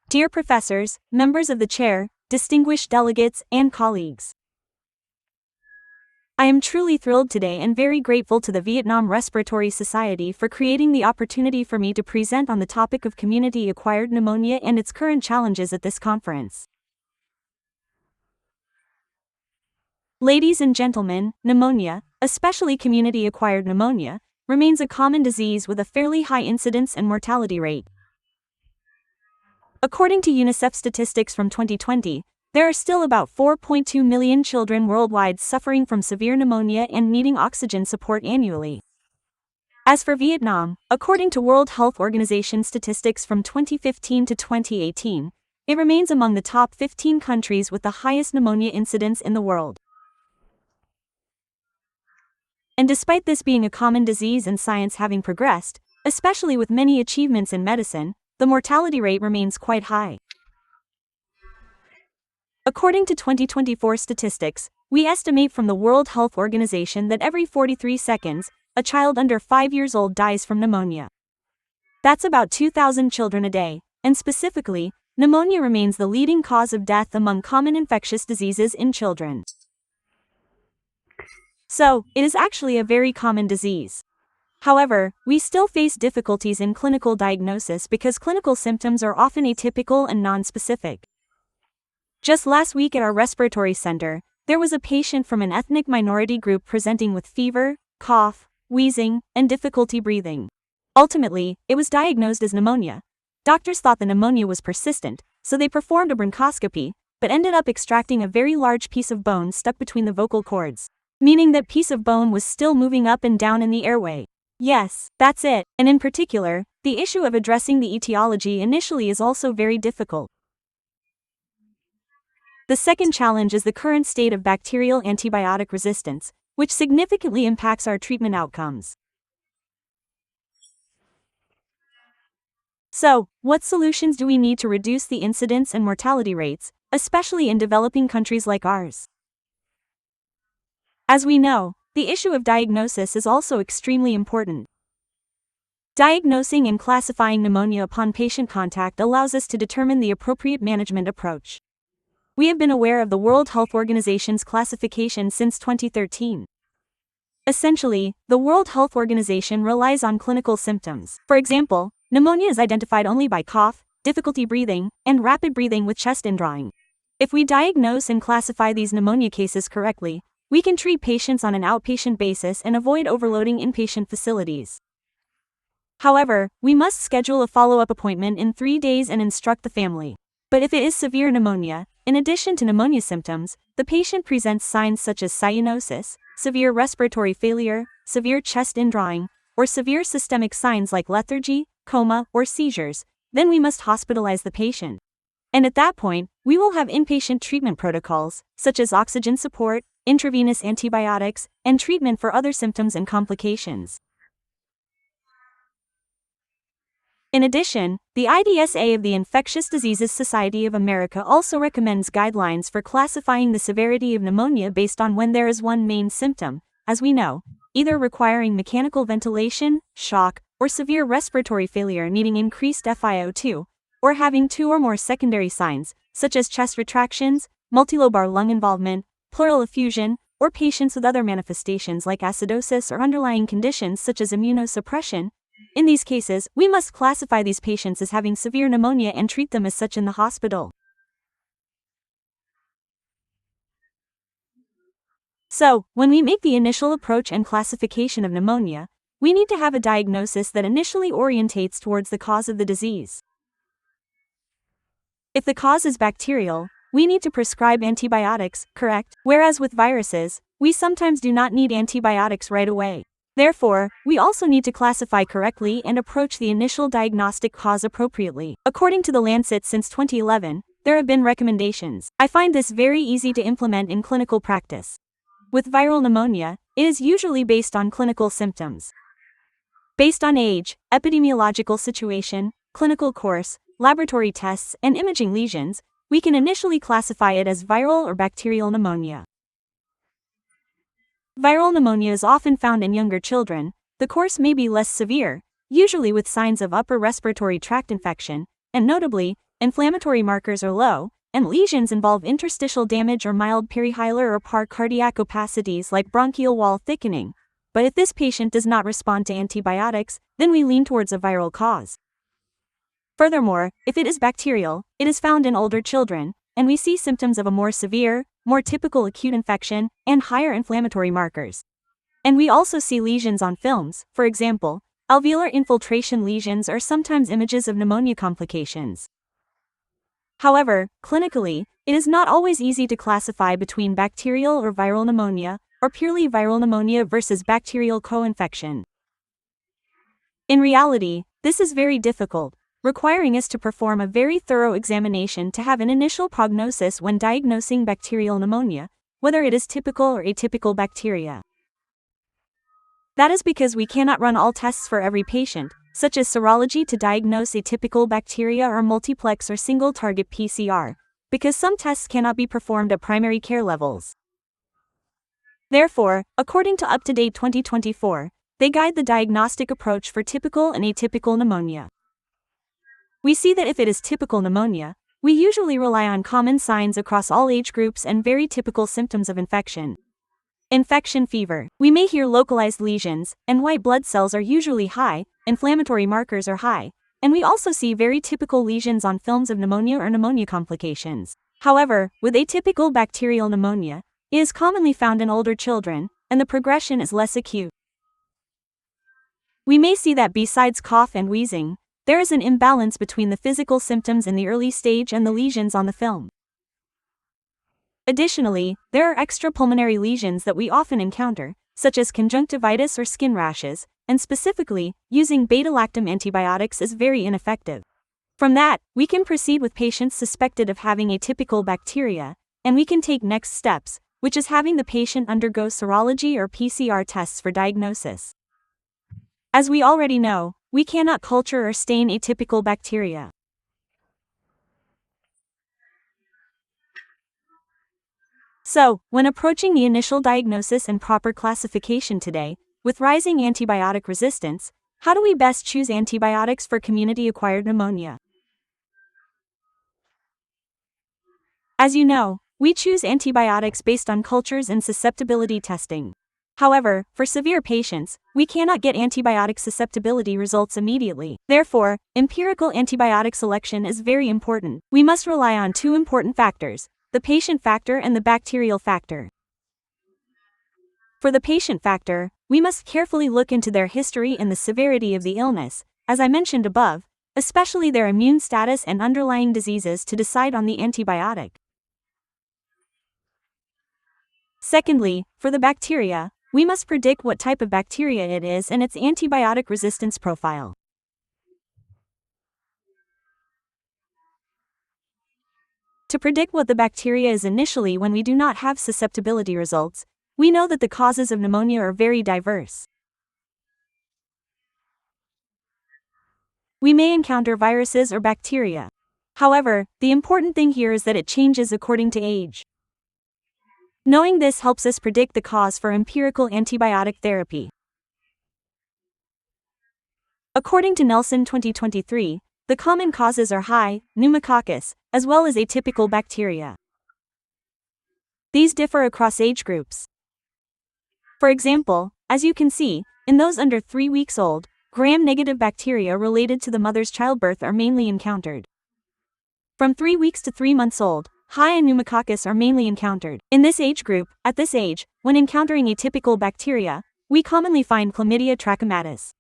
Dear professors, members of the chair, distinguished delegates, and colleagues. I am truly thrilled today and very grateful to the Vietnam Respiratory Society for creating the opportunity for me to present on the topic of community-acquired pneumonia and its current challenges at this conference. Ladies and gentlemen, pneumonia, especially community-acquired pneumonia, remains a common disease with a fairly high incidence and mortality rate. According to UNICEF statistics from 2020, there are still about 4.2 million children worldwide suffering from severe pneumonia and needing oxygen support annually. As for Vietnam, according to World Health Organization statistics from 2015 to 2018, it remains among the top 15 countries with the highest pneumonia incidence in the world. And despite this being a common disease and science having progressed, especially with many achievements in medicine, the mortality rate remains quite high. According to 2024 statistics, we estimate from the World Health Organization that every 43 seconds, a child under 5 years old dies from pneumonia. That's about 2,000 children a day, and specifically, pneumonia remains the leading cause of death among common infectious diseases in children. So, it is actually a very common disease. However, we still face difficulties in clinical diagnosis because clinical symptoms are often atypical and non-specific. Just last week at our respiratory center, there was a patient from an ethnic minority group presenting with fever, cough, wheezing, and difficulty breathing. Ultimately, it was diagnosed as pneumonia. Doctors thought the pneumonia was persistent, so they performed a bronchoscopy, but ended up extracting a very large piece of bone stuck between the vocal cords, meaning that piece of bone was still moving up and down in the airway. Yes, that's it, and in particular, the issue of addressing the etiology initially is also very difficult. The second challenge is the current state of bacterial antibiotic resistance, which significantly impacts our treatment outcomes. So, what solutions do we need to reduce the incidence and mortality rates, especially in developing countries like ours? As we know, the issue of diagnosis is also extremely important. Diagnosing and classifying pneumonia upon patient contact allows us to determine the appropriate management approach. We have been aware of the World Health Organization's classification since 2013. Essentially, the World Health Organization relies on clinical symptoms. For example, pneumonia is identified only by cough, difficulty breathing, and rapid breathing with chest indrawing. If we diagnose and classify these pneumonia cases correctly, we can treat patients on an outpatient basis and avoid overloading inpatient facilities. However, we must schedule a follow-up appointment in 3 days and instruct the family. But if it is severe pneumonia, in addition to pneumonia symptoms, the patient presents signs such as cyanosis, severe respiratory failure, severe chest indrawing, or severe systemic signs like lethargy, coma, or seizures, then we must hospitalize the patient. And at that point, we will have inpatient treatment protocols, such as oxygen support, intravenous antibiotics, and treatment for other symptoms and complications. In addition, the IDSA of the Infectious Diseases Society of America also recommends guidelines for classifying the severity of pneumonia based on when there is one main symptom, as we know, either requiring mechanical ventilation, shock, or severe respiratory failure needing increased FiO2, or having 2 or more secondary signs, such as chest retractions, multilobar lung involvement, pleural effusion, or patients with other manifestations like acidosis or underlying conditions such as immunosuppression. In these cases, we must classify these patients as having severe pneumonia and treat them as such in the hospital. So, when we make the initial approach and classification of pneumonia, we need to have a diagnosis that initially orientates towards the cause of the disease. If the cause is bacterial, we need to prescribe antibiotics, correct? Whereas with viruses, we sometimes do not need antibiotics right away. Therefore, we also need to classify correctly and approach the initial diagnostic cause appropriately. According to The Lancet, since 2011, there have been recommendations. I find this very easy to implement in clinical practice. With viral pneumonia, it is usually based on clinical symptoms. Based on age, epidemiological situation, clinical course, laboratory tests, and imaging lesions, we can initially classify it as viral or bacterial pneumonia. Viral pneumonia is often found in younger children. The course may be less severe, usually with signs of upper respiratory tract infection, and notably, inflammatory markers are low, and lesions involve interstitial damage or mild perihilar or paracardiac opacities like bronchial wall thickening. But if this patient does not respond to antibiotics, then we lean towards a viral cause. Furthermore, if it is bacterial, it is found in older children, and we see symptoms of a more severe, more typical acute infection, and higher inflammatory markers. And we also see lesions on films. For example, alveolar infiltration lesions are sometimes images of pneumonia complications. However, clinically, it is not always easy to classify between bacterial or viral pneumonia, or purely viral pneumonia versus bacterial co-infection. In reality, this is very difficult, requiring us to perform a very thorough examination to have an initial prognosis when diagnosing bacterial pneumonia, whether it is typical or atypical bacteria. That is because we cannot run all tests for every patient, such as serology to diagnose atypical bacteria or multiplex or single-target PCR, because some tests cannot be performed at primary care levels. Therefore, according to UpToDate 2024, they guide the diagnostic approach for typical and atypical pneumonia. We see that if it is typical pneumonia, we usually rely on common signs across all age groups and very typical symptoms of infection. Infection fever. We may hear localized lesions, and white blood cells are usually high, inflammatory markers are high, and we also see very typical lesions on films of pneumonia or pneumonia complications. However, with atypical bacterial pneumonia, it is commonly found in older children, and the progression is less acute. We may see that besides cough and wheezing, there is an imbalance between the physical symptoms in the early stage and the lesions on the film. Additionally, there are extrapulmonary lesions that we often encounter, such as conjunctivitis or skin rashes, and specifically, using beta-lactam antibiotics is very ineffective. From that, we can proceed with patients suspected of having atypical bacteria, and we can take next steps, which is having the patient undergo serology or PCR tests for diagnosis. As we already know, we cannot culture or stain atypical bacteria. So, when approaching the initial diagnosis and proper classification today, with rising antibiotic resistance, how do we best choose antibiotics for community-acquired pneumonia? As you know, we choose antibiotics based on cultures and susceptibility testing. However, for severe patients, we cannot get antibiotic susceptibility results immediately. Therefore, empirical antibiotic selection is very important. We must rely on two important factors: the patient factor and the bacterial factor. For the patient factor, we must carefully look into their history and the severity of the illness, as I mentioned above, especially their immune status and underlying diseases to decide on the antibiotic. Secondly, for the bacteria, we must predict what type of bacteria it is and its antibiotic resistance profile. To predict what the bacteria is initially when we do not have susceptibility results, we know that the causes of pneumonia are very diverse. We may encounter viruses or bacteria. However, the important thing here is that it changes according to age. Knowing this helps us predict the cause for empirical antibiotic therapy. According to Nelson 2023, the common causes are high, pneumococcus, as well as atypical bacteria. These differ across age groups. For example, as you can see, in those under 3 weeks old, gram-negative bacteria related to the mother's childbirth are mainly encountered. From 3 weeks to 3 months old, high pneumococcus are mainly encountered. In this age group, at this age, when encountering atypical bacteria, we commonly find Chlamydia trachomatis.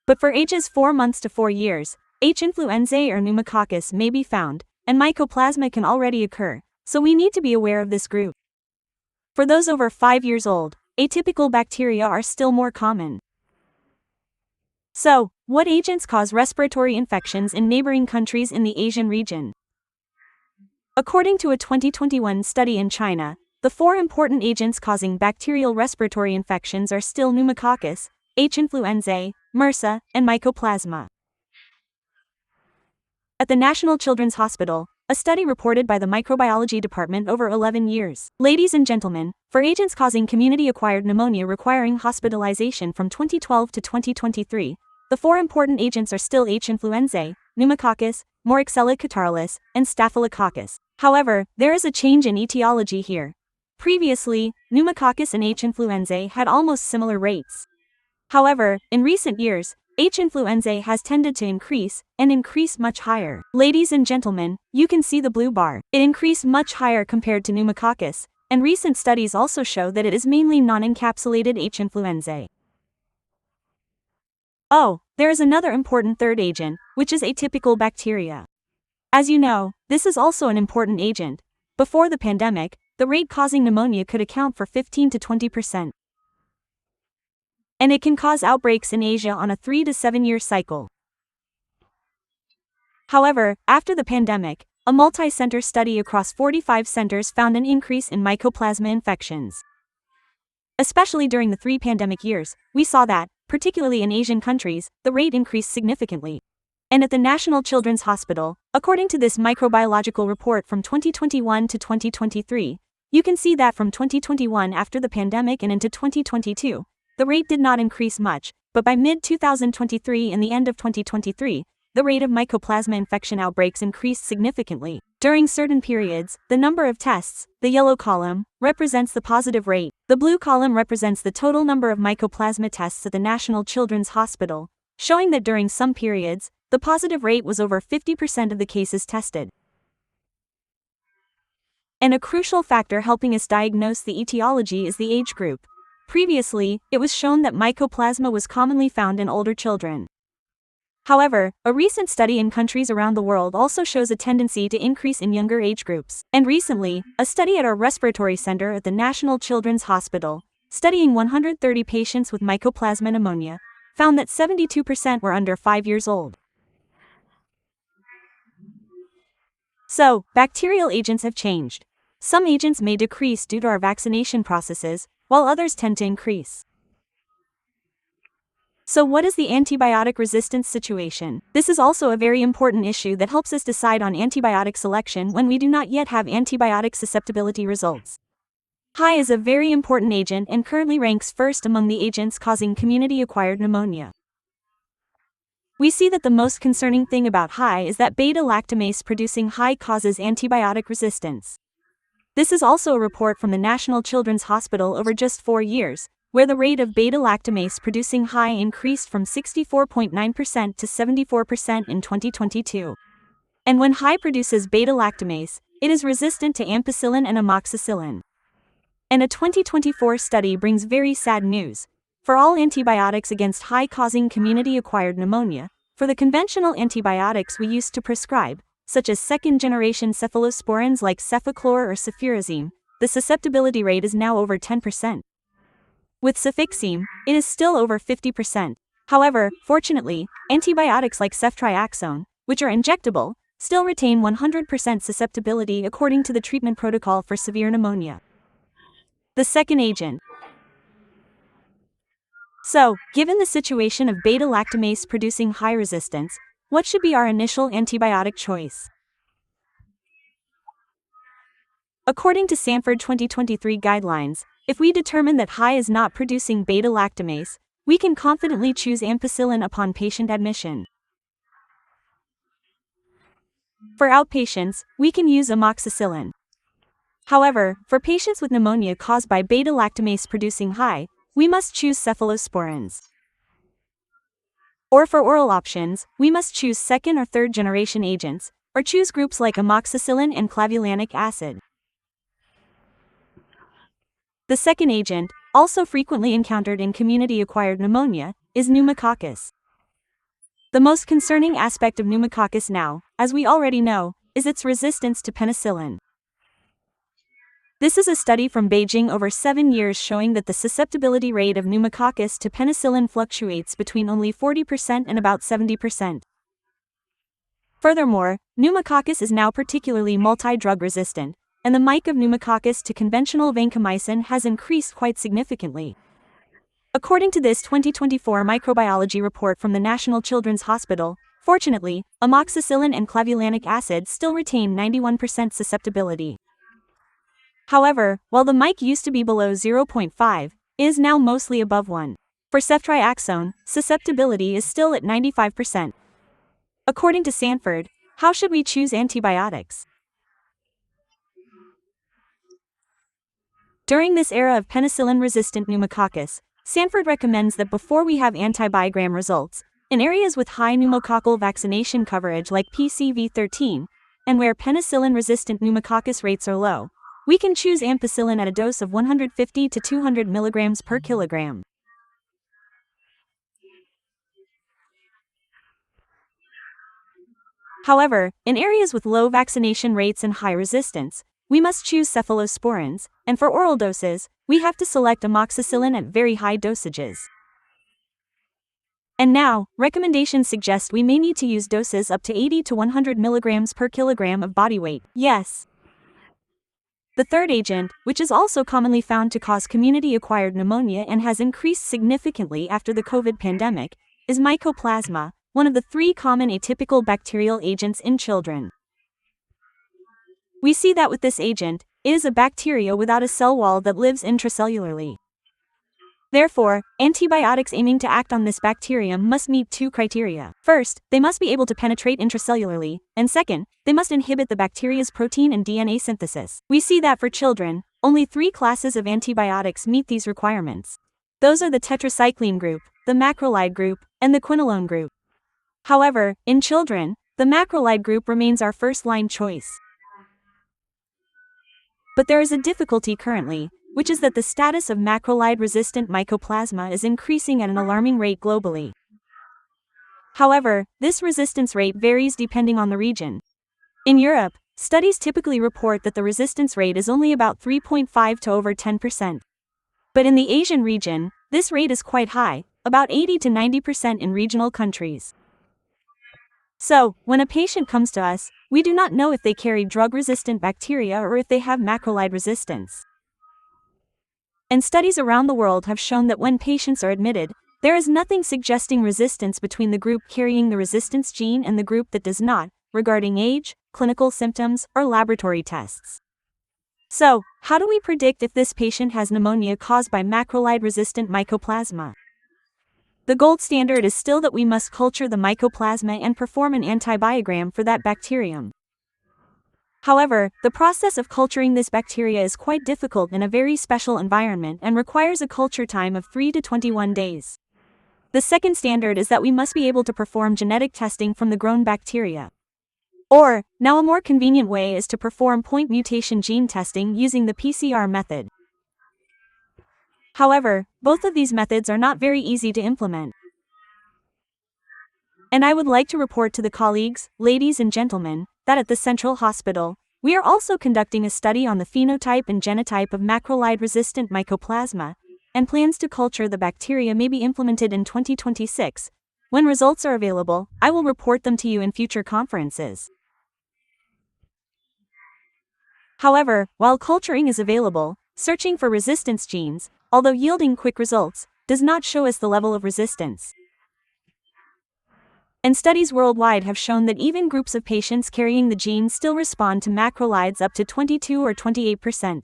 But for ages 4 months to 4 years, H. influenzae or pneumococcus may be found, and mycoplasma can already occur, so we need to be aware of this group. For those over 5 years old, atypical bacteria are still more common. So, what agents cause respiratory infections in neighboring countries in the Asian region? According to a 2021 study in China, the 4 important agents causing bacterial respiratory infections are still pneumococcus, H. influenzae, MRSA, and mycoplasma. At the National Children's Hospital, a study reported by the microbiology department over 11 years. Ladies and gentlemen, for agents causing community-acquired pneumonia requiring hospitalization from 2012 to 2023, the 4 important agents are still H. influenzae, pneumococcus, Moraxella catarrhalis, and Staphylococcus. However, there is a change in etiology here. Previously, pneumococcus and H. influenzae had almost similar rates. However, in recent years, H. influenzae has tended to increase, and increase much higher. Ladies and gentlemen, you can see the blue bar. It increased much higher compared to pneumococcus, and recent studies also show that it is mainly non-encapsulated H. influenzae. Oh, there is another important third agent, which is atypical bacteria. As you know, this is also an important agent. Before the pandemic, the rate causing pneumonia could account for 15 to 20%. And it can cause outbreaks in Asia on a 3 to 7 year cycle. However, after the pandemic, a multi-center study across 45 centers found an increase in mycoplasma infections. Especially during the 3 pandemic years, we saw that, particularly in Asian countries, the rate increased significantly. And at the National Children's Hospital, according to this microbiological report from 2021 to 2023, you can see that from 2021 after the pandemic and into 2022, the rate did not increase much, but by mid-2023 and the end of 2023, the rate of mycoplasma infection outbreaks increased significantly. During certain periods, the number of tests, the yellow column, represents the positive rate. The blue column represents the total number of mycoplasma tests at the National Children's Hospital, showing that during some periods, the positive rate was over 50% of the cases tested. And a crucial factor helping us diagnose the etiology is the age group. Previously, it was shown that mycoplasma was commonly found in older children. However, a recent study in countries around the world also shows a tendency to increase in younger age groups. And recently, a study at our respiratory center at the National Children's Hospital, studying 130 patients with mycoplasma pneumonia, found that 72% were under 5 years old. So, bacterial agents have changed. Some agents may decrease due to our vaccination processes, while others tend to increase. So what is the antibiotic resistance situation? This is also a very important issue that helps us decide on antibiotic selection when we do not yet have antibiotic susceptibility results. HI is a very important agent and currently ranks first among the agents causing community-acquired pneumonia. We see that the most concerning thing about HI is that beta-lactamase-producing HI causes antibiotic resistance. This is also a report from the National Children's Hospital over just 4 years, where the rate of beta-lactamase-producing HI increased from 64.9% to 74% in 2022. And when HI produces beta-lactamase, it is resistant to ampicillin and amoxicillin. And a 2024 study brings very sad news. For all antibiotics against HI causing community-acquired pneumonia, for the conventional antibiotics we used to prescribe, such as second-generation cephalosporins like cefaclor or cefuroxime, the susceptibility rate is now over 10%. With cefixime, it is still over 50%. However, fortunately, antibiotics like ceftriaxone, which are injectable, still retain 100% susceptibility according to the treatment protocol for severe pneumonia. The second agent. So, given the situation of beta-lactamase producing HI resistance, what should be our initial antibiotic choice? According to Sanford 2023 guidelines, if we determine that HI is not producing beta-lactamase, we can confidently choose ampicillin upon patient admission. For outpatients, we can use amoxicillin. However, for patients with pneumonia caused by beta-lactamase producing HI, we must choose cephalosporins. Or for oral options, we must choose second or third generation agents, or choose groups like amoxicillin and clavulanic acid. The second agent, also frequently encountered in community-acquired pneumonia, is pneumococcus. The most concerning aspect of pneumococcus now, as we already know, is its resistance to penicillin. This is a study from Beijing over 7 years showing that the susceptibility rate of pneumococcus to penicillin fluctuates between only 40% and about 70%. Furthermore, pneumococcus is now particularly multi-drug resistant, and the mic of pneumococcus to conventional vancomycin has increased quite significantly. According to this 2024 microbiology report from the National Children's Hospital, fortunately, amoxicillin and clavulanic acid still retain 91% susceptibility. However, while the mic used to be below 0.5, it is now mostly above 1. For ceftriaxone, susceptibility is still at 95%. According to Sanford, How should we choose antibiotics? During this era of penicillin-resistant pneumococcus, Sanford recommends that before we have antibiogram results, in areas with high pneumococcal vaccination coverage like PCV13, and where penicillin-resistant pneumococcus rates are low, we can choose ampicillin at a dose of 150 to 200 mg per kilogram. However, in areas with low vaccination rates and high resistance, we must choose cephalosporins, and for oral doses, we have to select amoxicillin at very high dosages. And now, recommendations suggest we may need to use doses up to 80 to 100 mg per kilogram of body weight. Yes. The third agent, which is also commonly found to cause community-acquired pneumonia and has increased significantly after the COVID pandemic, is Mycoplasma, one of the 3 common atypical bacterial agents in children. We see that with this agent, it is a bacteria without a cell wall that lives intracellularly. Therefore, antibiotics aiming to act on this bacterium must meet 2 criteria. First, they must be able to penetrate intracellularly, and second, they must inhibit the bacteria's protein and DNA synthesis. We see that for children, only 3 classes of antibiotics meet these requirements. Those are the tetracycline group, the macrolide group, and the quinolone group. However, in children, the macrolide group remains our first-line choice. But there is a difficulty currently, which is that the status of macrolide-resistant mycoplasma is increasing at an alarming rate globally. However, this resistance rate varies depending on the region. In Europe, studies typically report that the resistance rate is only about 3.5 to over 10%. But in the Asian region, this rate is quite high, about 80 to 90% in regional countries. So, when a patient comes to us, we do not know if they carry drug-resistant bacteria or if they have macrolide resistance. And studies around the world have shown that when patients are admitted, there is nothing suggesting resistance between the group carrying the resistance gene and the group that does not, regarding age, clinical symptoms, or laboratory tests. So, how do we predict if this patient has pneumonia caused by macrolide-resistant mycoplasma? The gold standard is still that we must culture the mycoplasma and perform an antibiogram for that bacterium. However, the process of culturing this bacteria is quite difficult in a very special environment and requires a culture time of 3 to 21 days. The second standard is that we must be able to perform genetic testing from the grown bacteria. Or, now a more convenient way is to perform point mutation gene testing using the PCR method. However, both of these methods are not very easy to implement. And I would like to report to the colleagues, ladies and gentlemen, that at the Central Hospital, we are also conducting a study on the phenotype and genotype of macrolide-resistant mycoplasma, and plans to culture the bacteria may be implemented in 2026. When results are available, I will report them to you in future conferences. However, while culturing is available, searching for resistance genes, although yielding quick results, does not show us the level of resistance. And studies worldwide have shown that even groups of patients carrying the gene still respond to macrolides up to 22 or 28%.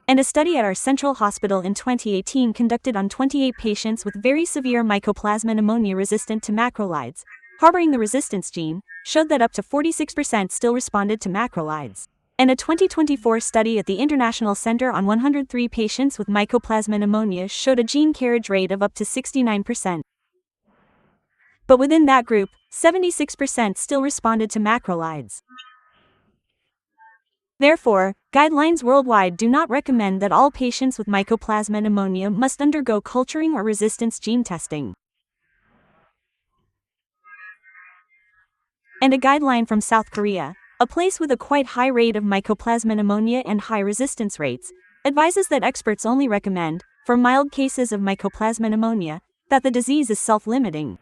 And a study at our Central Hospital in 2018 conducted on 28 patients with very severe mycoplasma pneumonia resistant to macrolides, harboring the resistance gene, showed that up to 46% still responded to macrolides. And a 2024 study at the International Center on 103 patients with mycoplasma pneumonia showed a gene carriage rate of up to 69%. But within that group, 76% still responded to macrolides. Therefore, guidelines worldwide do not recommend that all patients with mycoplasma pneumonia must undergo culturing or resistance gene testing. And a guideline from South Korea, a place with a quite high rate of mycoplasma pneumonia and high resistance rates, advises that experts only recommend, for mild cases of mycoplasma pneumonia, that the disease is self-limiting.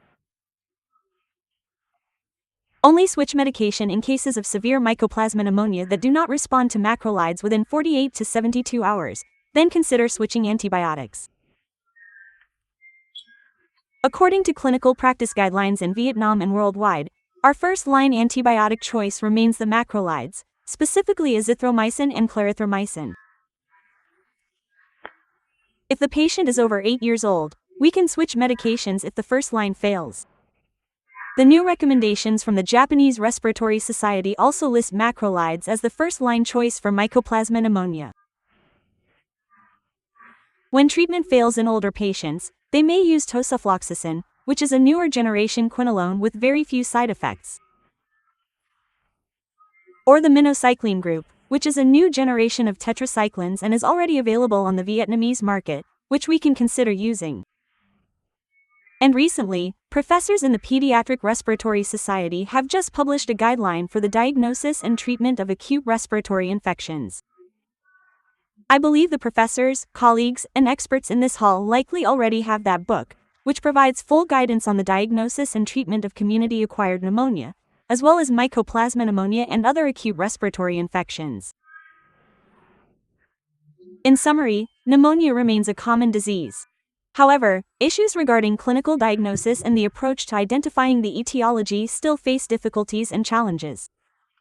Only switch medication in cases of severe mycoplasma pneumonia that do not respond to macrolides within 48 to 72 hours, then consider switching antibiotics. According to clinical practice guidelines in Vietnam and worldwide, our first-line antibiotic choice remains the macrolides, specifically azithromycin and clarithromycin. If the patient is over 8 years old, we can switch medications if the first line fails. The new recommendations from the Japanese Respiratory Society also list macrolides as the first-line choice for Mycoplasma pneumonia. When treatment fails in older patients, they may use tosufloxacin, which is a newer generation quinolone with very few side effects. Or the minocycline group, which is a new generation of tetracyclines and is already available on the Vietnamese market, which we can consider using. And recently, professors in the Pediatric Respiratory Society have just published a guideline for the diagnosis and treatment of acute respiratory infections. I believe the professors, colleagues, and experts in this hall likely already have that book, which provides full guidance on the diagnosis and treatment of community-acquired pneumonia, as well as Mycoplasma pneumonia and other acute respiratory infections. In summary, pneumonia remains a common disease. However, issues regarding clinical diagnosis and the approach to identifying the etiology still face difficulties and challenges.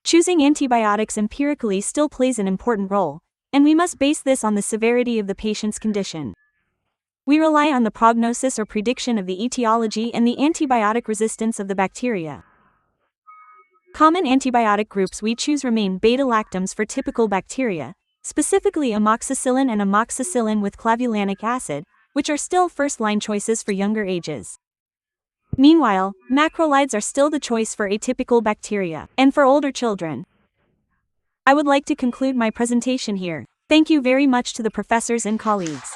Choosing antibiotics empirically still plays an important role, and we must base this on the severity of the patient's condition. We rely on the prognosis or prediction of the etiology and the antibiotic resistance of the bacteria. Common antibiotic groups we choose remain beta-lactams for typical bacteria, specifically amoxicillin and amoxicillin with clavulanic acid, which are still first-line choices for younger ages. Meanwhile, macrolides are still the choice for atypical bacteria, and for older children. I would like to conclude my presentation here. Thank you very much to the professors and colleagues.